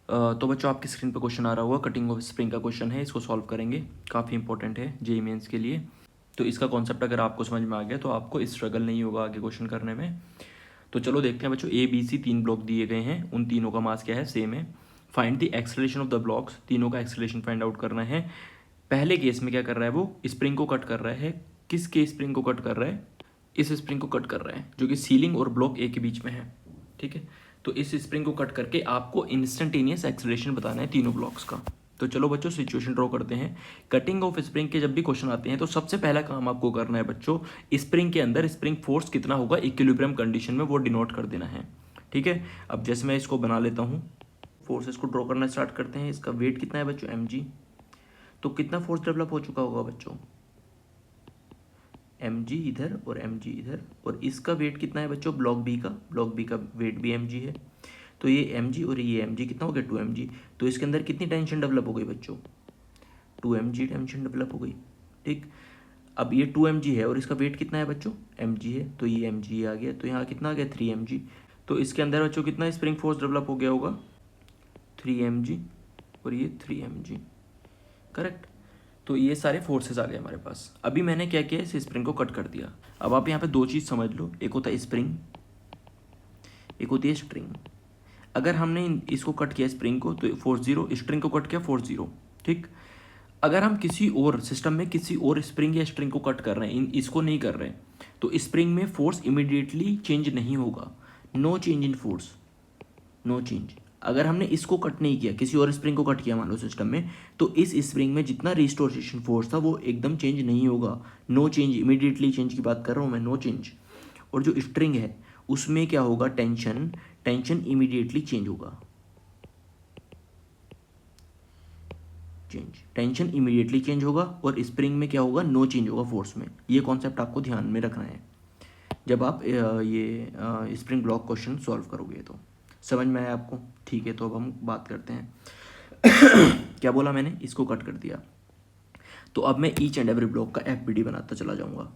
तो बच्चों आपकी स्क्रीन पर क्वेश्चन आ रहा होगा, कटिंग ऑफ स्प्रिंग का क्वेश्चन है, इसको सॉल्व करेंगे। काफ़ी इंपॉर्टेंट है जेईई मेंस के लिए। तो इसका कॉन्सेप्ट अगर आपको समझ में आ गया तो आपको स्ट्रगल नहीं होगा आगे क्वेश्चन करने में। तो चलो देखते हैं बच्चों। ABC 3 ब्लॉक दिए गए हैं, उन तीनों का मास क्या है, सेम है। Find the acceleration of the blocks, तीनों का एक्सेलरेशन फाइंड आउट करना है। पहले केस में क्या कर रहा है, वो स्प्रिंग को कट कर रहा है। किसके स्प्रिंग को कट कर रहा है, इस स्प्रिंग को कट कर रहा है जो कि सीलिंग और ब्लॉक ए के बीच में है। ठीक है, तो इस स्प्रिंग को कट करके आपको इंस्टेंटेनियस एक्सेलरेशन बताना है तीनों ब्लॉक्स का। तो चलो बच्चों सिचुएशन ड्रॉ करते हैं। कटिंग ऑफ स्प्रिंग के जब भी क्वेश्चन आते हैं तो सबसे पहला काम आपको करना है बच्चों, स्प्रिंग के अंदर स्प्रिंग फोर्स कितना होगा इक्विलिब्रियम कंडीशन में, वो डिनोट कर देना है। ठीक है, अब जैसे मैं इसको बना लेता हूँ, फोर्सेस को ड्रॉ करना स्टार्ट करते हैं। इसका वेट कितना है बच्चों, mg। तो कितना फोर्स डेवलप हो चुका होगा बच्चों, mg इधर और mg इधर, और इसका वेट कितना है बच्चों, ब्लॉक बी का वेट भी mg है। तो ये mg और ये mg कितना हो गया, 2mg। तो इसके अंदर कितनी टेंशन डेवलप हो गई बच्चों, 2mg टेंशन डेवलप हो गई। ठीक, अब ये 2mg है और इसका वेट कितना है बच्चों, mg है, तो ये mg आ गया। तो यहाँ कितना आ गया, 3mg। तो इसके अंदर बच्चों कितना स्प्रिंग फोर्स डेवलप हो गया होगा, 3mg और ये 3mg। करेक्ट। तो ये सारे फोर्सेस आ गए हमारे पास। अभी मैंने क्या किया, इस स्प्रिंग को कट कर दिया। अब आप यहाँ पे दो चीज़ समझ लो, एक होता है स्प्रिंग, एक होती है स्ट्रिंग। अगर हमने इसको कट किया स्प्रिंग को तो फोर्स जीरो, स्ट्रिंग को कट किया फोर्स जीरो। ठीक, अगर हम किसी और सिस्टम में किसी और स्प्रिंग या स्ट्रिंग को कट कर रहे हैं, इसको नहीं कर रहे हैं, तो स्प्रिंग में फोर्स इमीडिएटली चेंज नहीं होगा। No change in force, no change. अगर हमने इसको कट नहीं किया, किसी और स्प्रिंग को कट किया मान लो सिस्टम में, तो इस स्प्रिंग में जितना रिस्टोरेशन फोर्स था वो एकदम चेंज नहीं होगा। नो चेंज, इमीडिएटली चेंज की बात कर रहा हूँ मैं, नो चेंज। और जो स्ट्रिंग है उसमें क्या होगा, टेंशन, टेंशन इमीडिएटली चेंज होगा, चेंज, टेंशन इमीडिएटली चेंज होगा। और स्प्रिंग में क्या होगा, नो चेंज होगा फोर्स में। ये कॉन्सेप्ट आपको ध्यान में रखना है जब आप ये स्प्रिंग ब्लॉक क्वेश्चन सॉल्व करोगे। तो समझ में आया आपको, ठीक है। तो अब हम बात करते हैं क्या बोला मैंने, इसको कट कर दिया। तो अब मैं ईच एंड एवरी ब्लॉक का FBD बनाता चला जाऊंगा।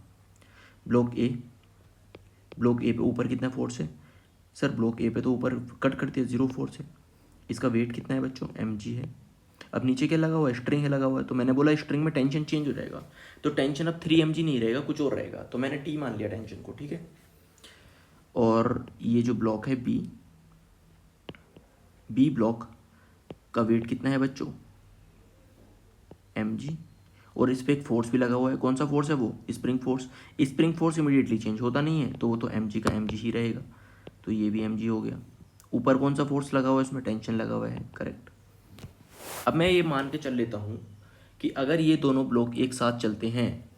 ब्लॉक ए, ब्लॉक ए पे ऊपर कितना फोर्स है सर, ब्लॉक ए पे तो ऊपर कट करती है, 0 फोर्स है। इसका वेट कितना है बच्चों, mg है। अब नीचे क्या लगा हुआ है, स्ट्रिंग है लगा हुआ है। तो मैंने बोला स्ट्रिंग में टेंशन चेंज हो जाएगा, तो टेंशन अब 3mg नहीं रहेगा, कुछ और रहेगा। तो मैंने T मान लिया टेंशन को, ठीक है। और ये जो ब्लॉक है बी ब्लॉक का वेट कितना है बच्चों, mg। और इस पर एक फोर्स भी लगा हुआ है, कौन सा फोर्स है वो, spring force. Spring force immediately change होता नहीं है, तो वो तो mg का mg ही रहेगा। तो ये भी mg हो गया। ऊपर कौन सा फोर्स लगा हुआ है, इसमें टेंशन लगा हुआ है, करेक्ट। अब मैं ये मान के चल लेता हूँ कि अगर ये दोनों ब्लॉक एक साथ चलते हैं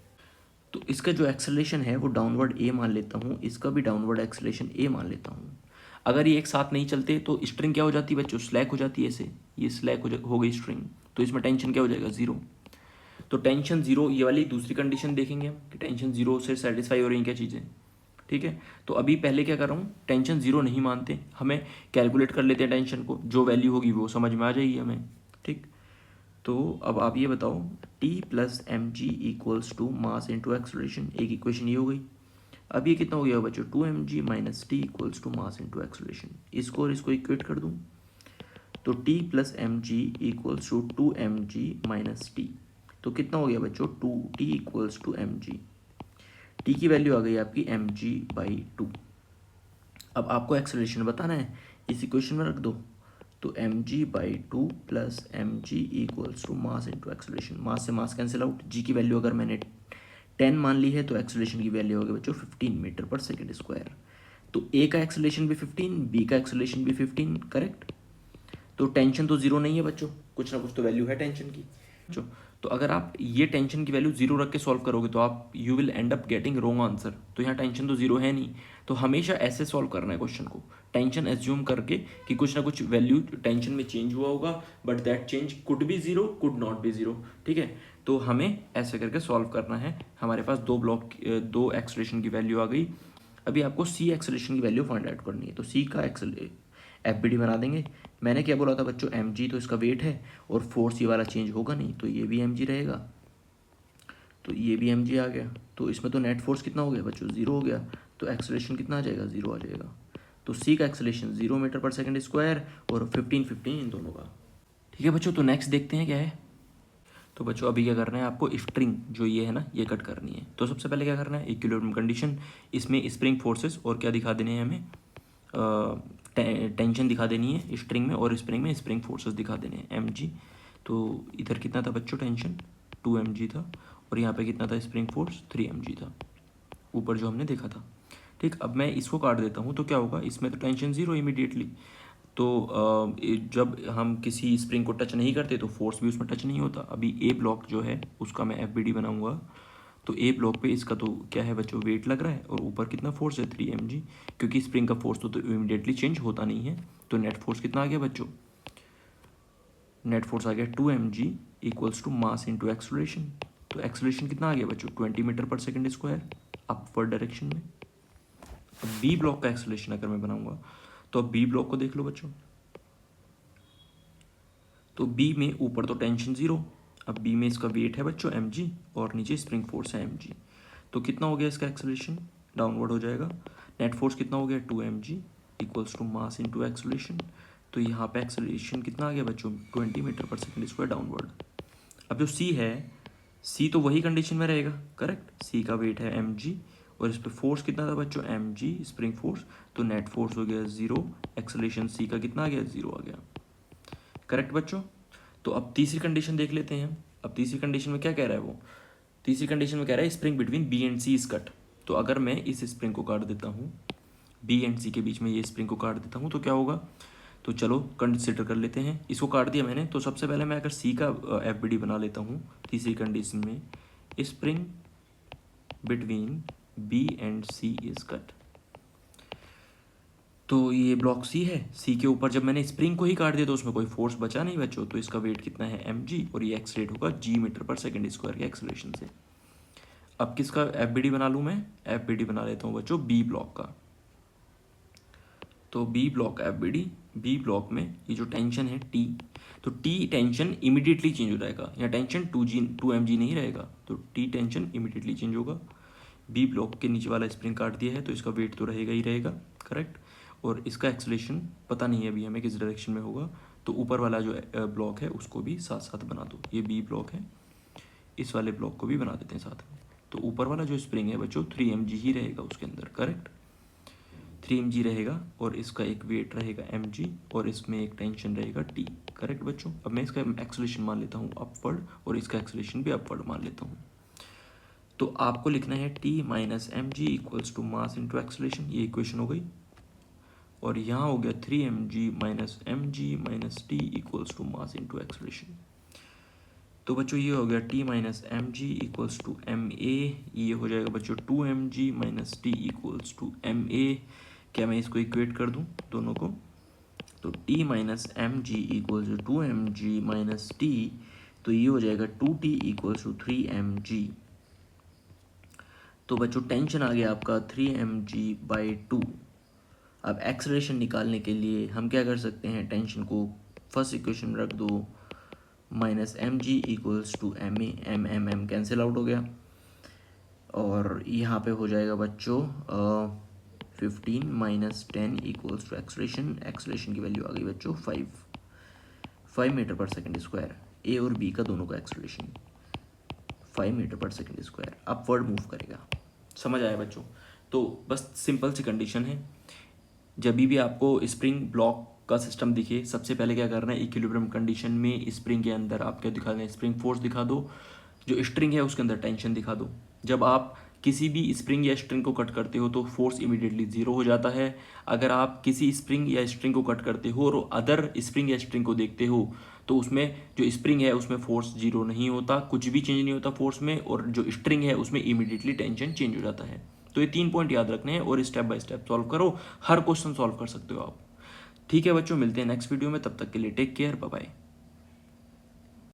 तो इसका जो एक्सेलरेशन है वो डाउनवर्ड ए मान लेता हूँ, इसका भी डाउनवर्ड एक्सेलरेशन ए मान लेता हूँ। अगर ये एक साथ नहीं चलते तो स्ट्रिंग क्या हो जाती है बच्चों, स्लैक हो जाती है ऐसे, ये स्लैक हो गई स्ट्रिंग। तो इसमें टेंशन क्या हो जाएगा, 0। तो टेंशन 0, ये वाली दूसरी कंडीशन देखेंगे हम कि टेंशन 0 से सेटिस्फाई हो रही हैं क्या चीज़ें। ठीक है, तो अभी पहले क्या कर रहा हूँ, टेंशन 0 नहीं मानते, हमें कैलकुलेट कर लेते हैं टेंशन को, जो वैल्यू होगी वो समझ में आ जाएगी हमें। ठीक, तो अब आप ये बताओ, T plus mg equals to mass into acceleration, एक इक्वेशन ये हो गई। अब ये कितना हो गया बच्चों, 2mg minus t equals to mass into acceleration. इसको और इसको इक्वेट कर दूँ तो T plus mg equals to 2mg minus t. तो कितना हो गया बच्चों, 2t equals to mg। T की वैल्यू आ गई आपकी mg/2। अब आपको एक्सेलरेशन बताना है, इस इक्वेशन में रख दो। तो mg/2 plus mg equals to mass into acceleration. Mass से मास कैंसिल आउट, जी की वैल्यू अगर मैंने 10 मान ली है तो एक्सेलरेशन की वैल्यू होगी बच्चों 15 मीटर पर सेकेंड स्क्वायर। तो ए का एक्सेलरेशन भी 15, बी का एक्सेलरेशन भी 15, करेक्ट। तो टेंशन तो 0 नहीं है बच्चों, कुछ ना कुछ तो वैल्यू है टेंशन की बच्चों। तो अगर आप ये टेंशन की वैल्यू 0 रख के सॉल्व करोगे तो आप you will and up getting wrong answer. तो यहाँ टेंशन तो 0 है नहीं, तो हमेशा ऐसे सॉल्व करना है क्वेश्चन को, टेंशन एज्यूम करके कि कुछ ना कुछ वैल्यू टेंशन में चेंज हुआ होगा, but that change could be 0, could not be 0। ठीक है, तो हमें ऐसे करके सॉल्व करना है। हमारे पास दो एक्सेलरेशन की वैल्यू आ गई। अभी आपको सी एक्सेलरेशन की वैल्यू फाइंड आउट करनी है। तो सी का FBD बना देंगे। मैंने क्या बोला था बच्चों, mg तो इसका वेट है और फोर्स ये वाला चेंज होगा नहीं, तो ये भी mg रहेगा, तो ये भी mg आ गया। तो इसमें तो नेट फोर्स कितना हो गया बच्चों, 0 हो गया। तो एक्सेलरेशन कितना आ जाएगा, 0 आ जाएगा। तो सी का एक्सेलरेशन 0 मीटर पर सेकंड स्क्वायर और 15 इन दोनों का। ठीक है बच्चों, तो नेक्स्ट देखते हैं क्या है। तो बच्चों अभी क्या करना है आपको, स्प्रिंग जो ये है ना ये कट करनी है। तो सबसे पहले क्या करना है, इक्विलिब्रियम कंडीशन, इसमें स्प्रिंग फोर्सेस और क्या दिखा देने हैं हमें, टेंशन दिखा देनी है स्ट्रिंग में, और स्प्रिंग में स्प्रिंग फोर्सेस दिखा देने हैं mg। तो इधर कितना था बच्चों टेंशन 2 mg था, और यहाँ पे कितना था स्प्रिंग फोर्स 3 mg था, ऊपर जो हमने देखा था। ठीक, अब मैं इसको काट देता हूँ तो क्या होगा, इसमें तो टेंशन ज़ीरो इमीडिएटली। तो जब हम किसी स्प्रिंग को टच नहीं करते तो फोर्स भी उसमें टच नहीं होता। अभी ए ब्लॉक जो है उसका मैं FBD बनाऊंगा, तो ए ब्लॉक पे इसका तो क्या है बच्चों, वेट लग रहा है, और ऊपर कितना फोर्स है 3 mg, क्योंकि स्प्रिंग का फोर्स तो इमीडिएटली चेंज होता नहीं है। तो नेट फोर्स कितना आ गया बच्चों, नेट फोर्स आ गया 2 mg equals to mass into acceleration. तो एक्सलेशन कितना आ गया बच्चों 20 मीटर पर सेकेंड स्क्वायर अपवर्ड डायरेक्शन में। अब बी ब्लॉक का एक्सलेशन अगर मैं बनाऊंगा तो अब बी ब्लॉक को देख लो बच्चों, तो बी में ऊपर तो टेंशन जीरो, अब बी में इसका वेट है बच्चों mg और नीचे स्प्रिंग फोर्स है mg। तो कितना हो गया इसका एक्सेलरेशन, डाउनवर्ड हो जाएगा। नेट फोर्स कितना हो गया 2 mg equals to mass into acceleration. तो यहाँ पे एक्सेलरेशन कितना आ गया बच्चों 20 मीटर पर सेकेंड स्क्वायर डाउनवर्ड। अब जो सी है, सी तो वही कंडीशन में रहेगा, करेक्ट। सी का वेट है mg और इस पर फोर्स कितना था बच्चों mg स्प्रिंग फोर्स, तो नेट फोर्स हो गया 0, एक्सेलरेशन सी का कितना आ गया 0 आ गया, करेक्ट बच्चों। तो अब तीसरी कंडीशन देख लेते हैं। अब तीसरी कंडीशन में क्या कह रहा है वो, तीसरी कंडीशन में कह रहा है spring between b and c is cut. तो अगर मैं इस स्प्रिंग को काट देता हूँ, बी एंड सी के बीच में ये स्प्रिंग को काट देता हूँ तो क्या होगा, तो चलो कंसिडर कर लेते हैं। इसको काट दिया मैंने, तो सबसे पहले मैं अगर सी का FBD बना लेता हूँ तीसरी कंडीशन में, spring between b and c is cut. तो ये ब्लॉक सी है, सी के ऊपर जब मैंने स्प्रिंग को ही काट दिया तो उसमें कोई फोर्स बचा नहीं बच्चों, तो इसका वेट कितना है mg और ये एक्सलेट होगा g मीटर पर सेकेंड स्क्वायर के एक्सलेशन से। अब किसका FBD बना लूँ मैं, FBD बना लेता हूँ बच्चों बी ब्लॉक का। तो b block FBD, b block में ये जो टेंशन है T, तो T टेंशन इमीडिएटली चेंज हो जाएगा, यहाँ टेंशन 2 mg नहीं रहेगा, तो T टेंशन इमीडिएटली चेंज होगा। बी ब्लॉक के नीचे वाला स्प्रिंग काट दिया है तो इसका वेट तो रहेगा ही रहेगा, करेक्ट। और इसका एक्सेलरेशन पता नहीं है अभी हमें किस डायरेक्शन में होगा, तो ऊपर वाला जो ब्लॉक है उसको भी साथ साथ बना दो। ये बी ब्लॉक है, इस वाले ब्लॉक को भी बना देते हैं साथ में। तो ऊपर वाला जो स्प्रिंग है बच्चों 3 mg ही रहेगा उसके अंदर, करेक्ट 3 mg रहेगा, और इसका एक वेट रहेगा mg और इसमें एक टेंशन रहेगा t, करेक्ट बच्चों। अब मैं इसका एक्सेलरेशन मान लेता हूँ अपवर्ड और इसका एक्सेलरेशन भी अपवर्ड मान लेता हूँ। तो आपको लिखना है t minus mg equals to mass into acceleration, ये इक्वेशन हो गई। और यहाँ हो गया 3 mg minus t equals to mass into acceleration. तो बच्चों ये हो गया t minus mg equals to ma, ये हो जाएगा बच्चों 2 mg minus t equals to ma। क्या मैं इसको इक्वेट कर दूँ दोनों को, तो t minus mg equals to 2 mg minus t, तो ये हो जाएगा 2t इक्वल्स टू 3 mg। तो बच्चों टेंशन आ गया आपका 3 mg/2। अब एक्सेलरेशन निकालने के लिए हम क्या कर सकते हैं, टेंशन को फर्स्ट इक्वेशन में रख दो, minus mg equals to ma, m cancel out हो गया, और यहाँ पे हो जाएगा बच्चों 15 minus 10 equals to acceleration, acceleration की वैल्यू आ गई बच्चों 5 मीटर पर सेकेंड स्क्वायर। ए और बी का दोनों का एक्सेलरेशन 5 मीटर पर सेकेंड स्क्वायर अपवर्ड मूव करेगा। समझ आया बच्चों। तो बस सिंपल सी कंडीशन है, जब भी आपको स्प्रिंग ब्लॉक का सिस्टम दिखे सबसे पहले क्या करना है, इक्विलिब्रियम कंडीशन में स्प्रिंग के अंदर आप क्या दिखा दें, स्प्रिंग फोर्स दिखा दो, जो स्ट्रिंग है उसके अंदर टेंशन दिखा दो। जब आप किसी भी स्प्रिंग या स्ट्रिंग को कट करते हो तो फोर्स इमीडिएटली जीरो हो जाता है। अगर आप किसी स्प्रिंग या स्ट्रिंग को कट करते हो और अदर स्प्रिंग या स्ट्रिंग को देखते हो तो उसमें जो स्प्रिंग है उसमें फोर्स जीरो नहीं होता, कुछ भी चेंज नहीं होता फोर्स में, और जो स्ट्रिंग है उसमें इमीडिएटली टेंशन चेंज हो जाता है। तो ये 3 पॉइंट याद रखने हैं और स्टेप बाय स्टेप सॉल्व करो, हर क्वेश्चन सॉल्व कर सकते हो आप। ठीक है बच्चों, मिलते हैं नेक्स्ट वीडियो में, तब तक के लिए टेक केयर, बाय बाय।